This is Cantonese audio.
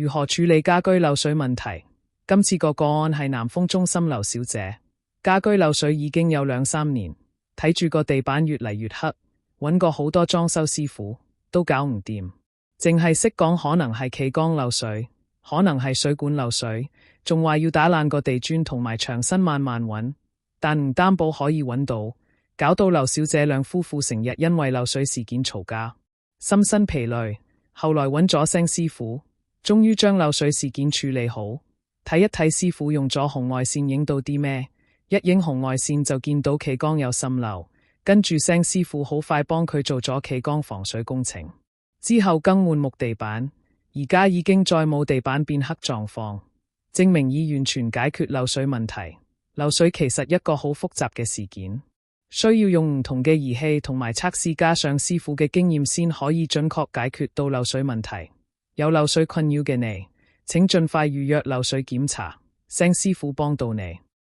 如何處理家居漏水問題？今次個案係南豐中心劉小姐，家居漏水已經有2-3年，睇住個地板越嚟越黑，揾過好多裝修師傅，都搞唔掂。淨係識講可能係企缸漏水，可能係水管漏水，仲話要打爛個地磚同埋牆身慢慢揾，但唔擔保可以揾到，搞到劉小姐兩夫婦成日因為漏水事件嘈架，心身疲累。後來揾咗聲師傅，終於將漏水事件處理好。睇一睇師傅用咗紅外線影到啲咩，一影紅外線就見到企缸有滲漏，跟住聲師傅好快幫佢做咗企缸防水工程，之後更換木地板，而家已經再冇地板變黑狀況，證明已完全解決漏水問題。漏水其實一個好複雜嘅事件，需要用唔同嘅儀器同埋測試，加上師傅嘅經驗先可以準確解決到漏水問題。有漏水困擾嘅你，請盡快預約漏水檢查，聲師傅幫到你。